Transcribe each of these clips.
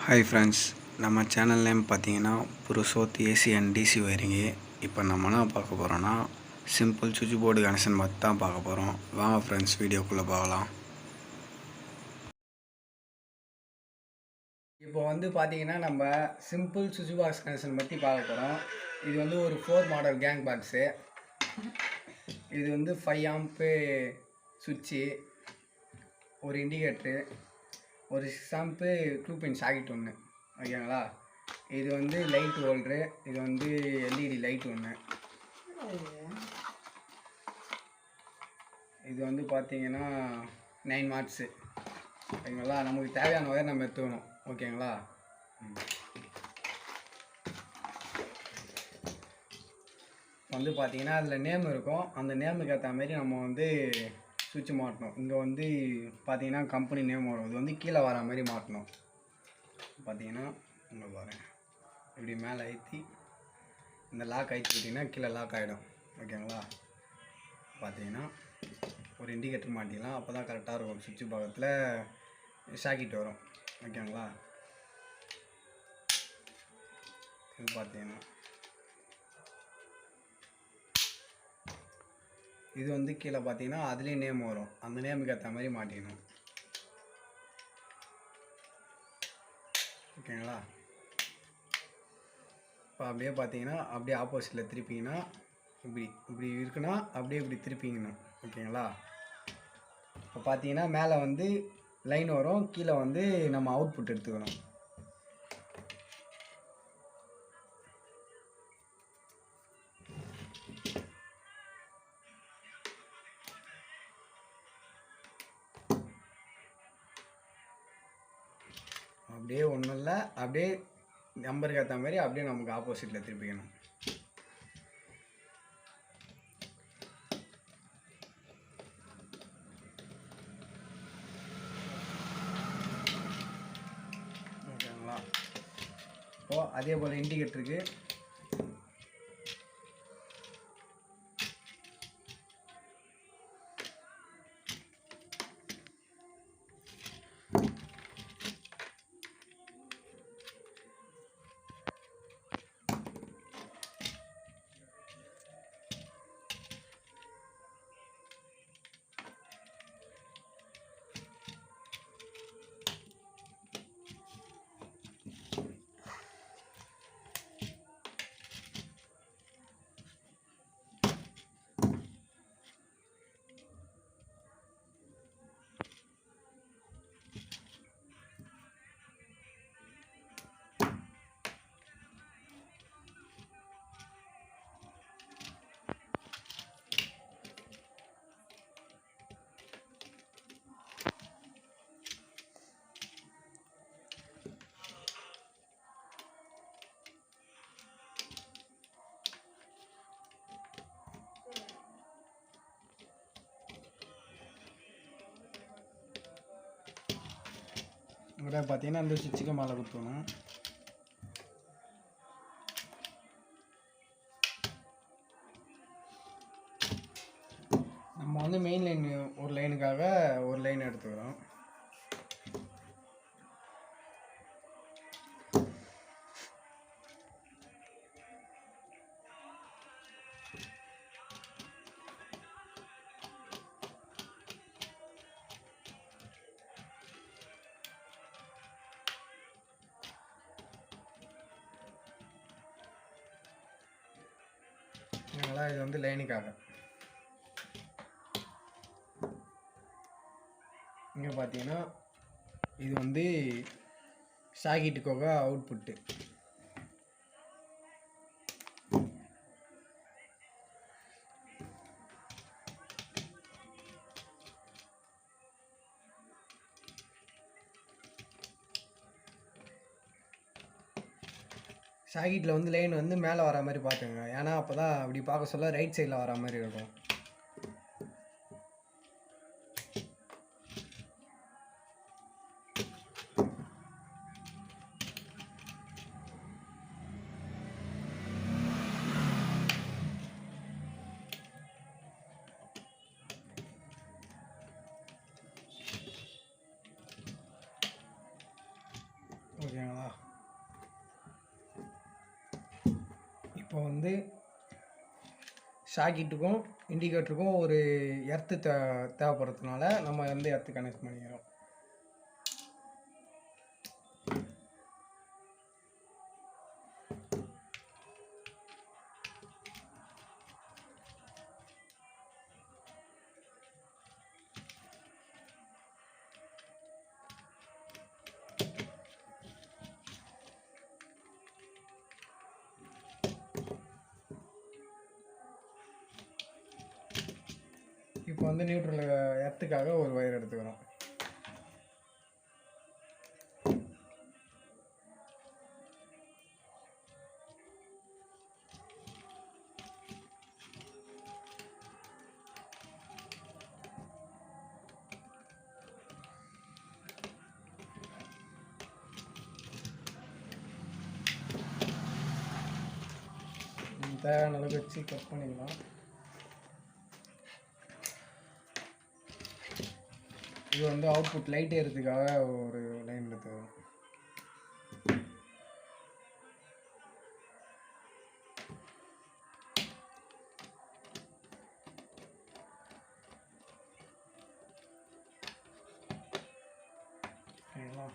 Hi friends, நம்ம channel name பார்த்தீங்கன்னா Purushoth AC and DC wiring. இப்போ நம்ம என்ன பார்க்க போகிறோன்னா சிம்பிள் சுவிட்ச் போர்டு கனெக்ஷன் மட்டும் தான் பார்க்க போகிறோம். வாங்க ஃப்ரெண்ட்ஸ், வீடியோக்குள்ளே பார்க்கலாம். இப்போ பார்த்தீங்கன்னா நம்ம சிம்பிள் சுவிட்ச் பாக்ஸ் கனெக்ஷன் பற்றி பார்க்க போகிறோம். இது ஒரு 4 மாடல் கேங் பாக்ஸு. இது 5 ஆம்பு சுவிட்சு, ஒரு இண்டிகேட்ரு, ஒரு 6 ஆம்பு 2 பின் சாக்கெட் ஒன்று, ஓகேங்களா. இது லைட் ஹோல்டரு, இது எல்இடி லைட் ஒன்று. இது பார்த்தீங்கன்னா 9 வாட்ஸு, ஓகேங்களா. நமக்கு தேவையான ஒயர் நம்ம எடுத்துக்கணும், ஓகேங்களா. பார்த்தீங்கன்னா அதில் நேம் இருக்கும். அந்த நேமுக்கு ஏற்ற மாதிரி நம்ம சுவிட்ச் மாட்டணும். இங்கே பார்த்தீங்கன்னா கம்பெனி நேம் வரும். இது கீழே வர மாதிரி மாட்டணும். பார்த்தீங்கன்னா இங்கே பாருங்கள், இப்படி மேலே ஏற்றி இந்த லாக் ஆகிட்டுக்கிட்டிங்கன்னா கீழே லாக் ஆகிடும், ஓகேங்களா. பார்த்தீங்கன்னா ஒரு இண்டிகேட்டர் மாட்டிக்கலாம், அப்போ தான் கரெக்டாக இருக்கும். சுவிட்சு பக்கத்தில் சாக்கெட் வரும், ஓகேங்களா. இது பார்த்தீங்கன்னா இது கீழே பார்த்தீங்கன்னா அதுலேயும் நேம் வரும். அந்த நேமுக்கு ஏற்ற மாதிரி மாட்டிக்கணும், ஓகேங்களா. இப்போ அப்படியே பார்த்தீங்கன்னா அப்படியே ஆப்போசிட்டில் திருப்பிங்கன்னா இப்படி இப்படி இருக்குன்னா அப்படியே இப்படி திருப்பிங்கணும், ஓகேங்களா. இப்போ பார்த்தீங்கன்னா மேலே லைன் வரும், கீழே நம்ம அவுட்புட் எடுத்துக்கணும். அப்படியே ஒன்றும் இல்லை, அப்படியே நம்பருக்கு ஏற்ற மாதிரி அப்படியே நமக்கு ஆப்போசிட்டில் திருப்பிக்கணும். ஓகேங்களா. இப்போது அதே போல் இண்டிகேட்டருக்கு ഇവിടെ பார்த்தீங்கன்னா இந்த சுவிட்சுக்கு மேலே குத்தணும். நம்ம மெயின் லைன் ஒரு லைனுக்காக ஒரு லைன் எடுத்துக்கிறோம். இது லைனுக்காக. இங்கே பார்த்தீங்கன்னா இது சாக்கெட்டுக்காக அவுட்புட்டு. சாக்கெட்டில் லைன் மேலே வர மாதிரி பார்த்துங்க. ஏன்னா அப்போ தான் அப்படி பார்க்க சொல்ல ரைட் சைடில் வர மாதிரி இருக்கும். ஓகேங்களா. வந்து ஷாக்கெட்டுக்கும் இண்டிகேட்டருக்கும் ஒரு எர்த்து தேவைப்படுறதுனால நம்ம வந்து எர்த்து கனெக்ட் பண்ணிக்கிறோம். இப்போ வந்து நியூட்ரல் எர்த்துக்காக ஒரு ஒயர் எடுத்துக்கிறோம். தேவையான அளவுக்கு வச்சு கட் பண்ணிக்கலாம். இது வந்து அவுட்புட் லைட் ஏறதுக்காக ஒரு லைன் எடுத்துக்கிறோம். ஓகேங்களா?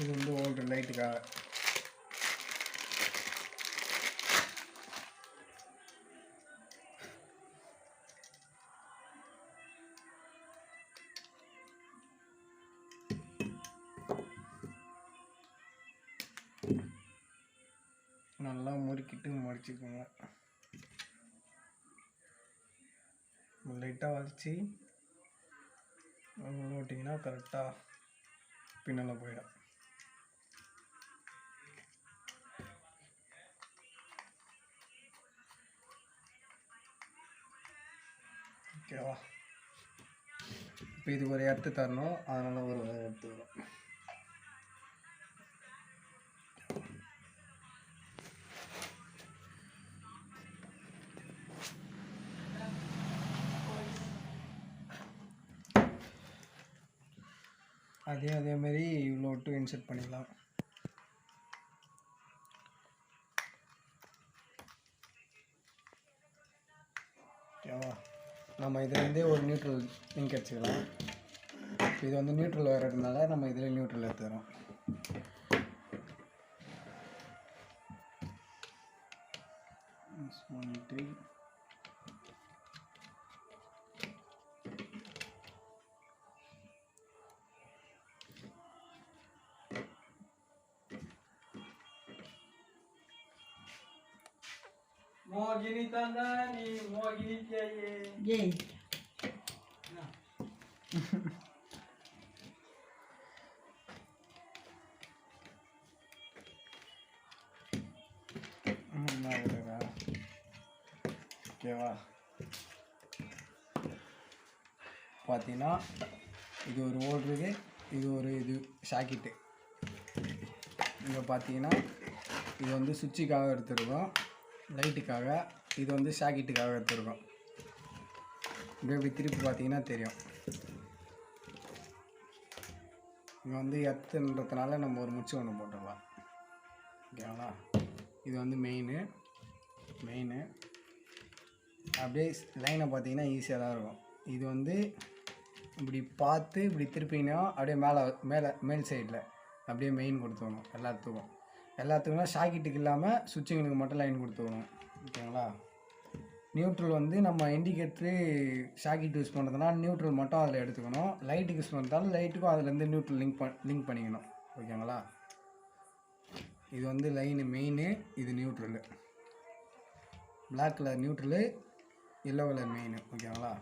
இது வந்து ஓல்டு லைட்டுக்காக. நல்லா முறுக்கிட்டு மடிச்சுக்கோங்க. லைட்டாக வலிச்சு ஓட்டிங்கன்னா கரெக்டாக பின்னால் போயிடும். ஓகேவா? இப்போ இது ஒரு எர்த்து தரணும், அதனால் ஒரு எடுத்து வரும். அதேமாரி இவ்வளோ விட்டு இன்செர்ட் பண்ணிக்கலாம். ஓகேவா? நம்ம இதிலேருந்தே ஒரு நியூட்ரல் லிங்க் அடிச்சுக்கலாம். இது வந்து நியூட்ரல் வர்றதுனால நம்ம இதில் நியூட்ரல் எடுத்துக்கிறோம். मोगिनी तंदानी मोगिनी चाहिए ये ना ஓகேவா? பார்த்தீங்கன்னா இது ஒரு ஓல்ட்ருக்கு, இது ஒரு இது ஷாக்கெட்டு. இங்கே பார்த்தீங்கன்னா இது வந்து சுவிட்சுக்காக எடுத்துருக்கோம், லைட்டுக்காக. இது வந்து ஷாக்கெட்டுக்காக எடுத்துருக்கோம். இப்படி திருப்பி பார்த்தீங்கன்னா தெரியும். இங்கே வந்து எர்த்துன்றதுனால நம்ம ஒரு முச்சு ஒன்று போட்டுடலாம். ஓகேங்களா? இது வந்து மெயின் அப்படியே லைனை பார்த்தீங்கன்னா ஈஸியாக தான் இருக்கும். இது வந்து இப்படி பார்த்து இப்படி திருப்பிங்கன்னா அப்படியே மேல் சைடில் அப்படியே மெயின் கொடுத்துக்கணும். எல்லாத்துக்கும்னா ஷாக்கெட்டுக்கு இல்லாமல் சுவிட்சுங்களுக்கு மட்டும் லைன் கொடுத்துக்கணும். ஓகேங்களா? நியூட்ரல் வந்து நம்ம இண்டிகேட்டரு ஷாக்கெட் யூஸ் பண்ணுறதுனால நியூட்ரல் மட்டும் அதில் எடுத்துக்கணும். லைட்டுக்கு யூஸ் பண்ணுறதால லைட்டுக்கும் அதுலேருந்து நியூட்ரல் லிங்க் பண்ணிக்கணும். ஓகேங்களா? இது வந்து லைனு மெயின், இது neutral. Black colour neutral, yellow colour main. ஓகேங்களா?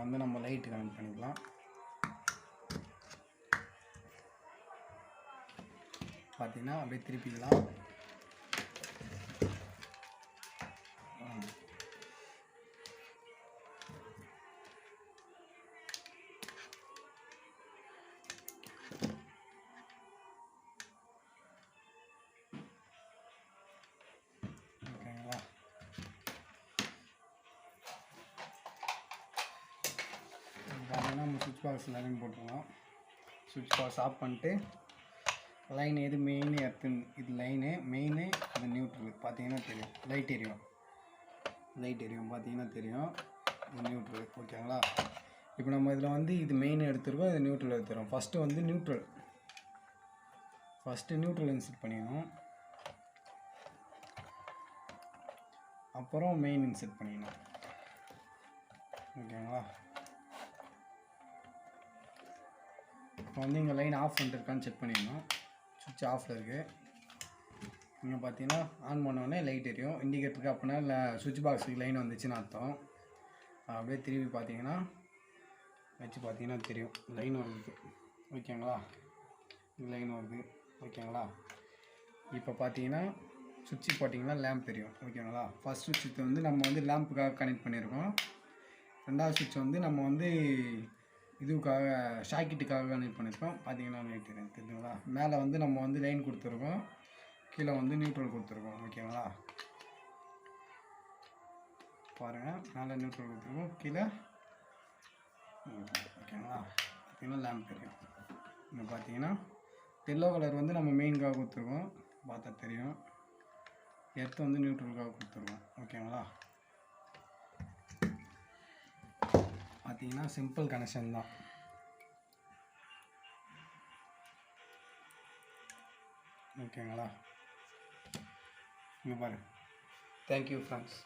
வந்து நம்ம லைட்டு கனெக்ட் பண்ணிக்கலாம். பார்த்தீங்கன்னா அப்படியே திருப்பிக்கலாம். ஓகேங்களா? பார்த்தீங்கன்னா நம்ம சுவிட்ச் பாக்ஸ் லைன் போட்டுருவோம். சுவிட்ச் பாக்ஸ் ஆஃப் பண்ணிட்டு லைன் எது மெயின் எர்த்து, இது லைனு மெயினு, இது நியூட்ரல். பார்த்தீங்கன்னா தெரியும், லைட் எரியும் பார்த்தீங்கன்னா தெரியும், இது நியூட்ரல். ஓகேங்களா? இப்போ நம்ம இதில் வந்து இது மெயின் எடுத்துருக்கோம், இது நியூட்ரல் எடுத்துருக்கோம். ஃபஸ்ட்டு வந்து நியூட்ரல் இன்செர்ட் பண்ணிக்கணும், அப்புறம் மெயின் இன்செர்ட் பண்ணிக்கணும். ஓகேங்களா? இப்போ வந்து இங்கே லைன் ஆஃப் பண்ணிருக்கான்னு செக் பண்ணிக்கணும். சுவிட்ச் ஆஃபில் இருக்குது. இங்கே பார்த்தீங்கன்னா ஆன் பண்ணோடனே லைட் எரியும், இண்டிகேட்டருக்கு. அப்படின்னா இல்லை சுவிட்ச் பாக்ஸுக்கு லைன் வந்துச்சுன்னு அர்த்தம். அப்படியே திரும்பி பார்த்தீங்கன்னா வச்சு பார்த்தீங்கன்னா தெரியும், லைன் வருது. ஓகேங்களா? லைன் வருது. ஓகேங்களா? இப்போ பார்த்தீங்கன்னா சுவிட்சு போட்டிங்கன்னா லேம்ப் தெரியும். ஓகேங்களா? ஃபஸ்ட் சுவிட்ச் வந்து நம்ம வந்து லேம்புக்காக கனெக்ட் பண்ணியிருக்கோம். ரெண்டாவது சுவிட்ச் வந்து நம்ம வந்து இதுக்காக ஷாக்கெட்டுக்காக கனெக்ட் பண்ணியிருக்கோம். பார்த்தீங்கன்னா லைட் தெரியும், தெரியுங்களா? மேலே வந்து நம்ம வந்து லைன் கொடுத்துருக்கோம், கீழே வந்து நியூட்ரல் கொடுத்துருக்கோம். ஓகேங்களா? பாருங்கள், மேலே நியூட்ரல் கொடுத்துருக்கோம், கீழே. ஓகேங்களா? பார்த்தீங்கன்னா லேம்ப் தெரியும். இங்கே பார்த்தீங்கன்னா எல்லோ கலர் வந்து நம்ம மெயின்காக கொடுத்துருக்கோம், பார்த்தா தெரியும். எர்த்து வந்து நியூட்ரலுக்காக கொடுத்துருக்கோம். ஓகேங்களா? பார்த்தீங்கன்னா சிம்பிள் கனெக்ஷன் தான். ஓகேங்களா? இங்கே பாருங்கள். Thank you friends.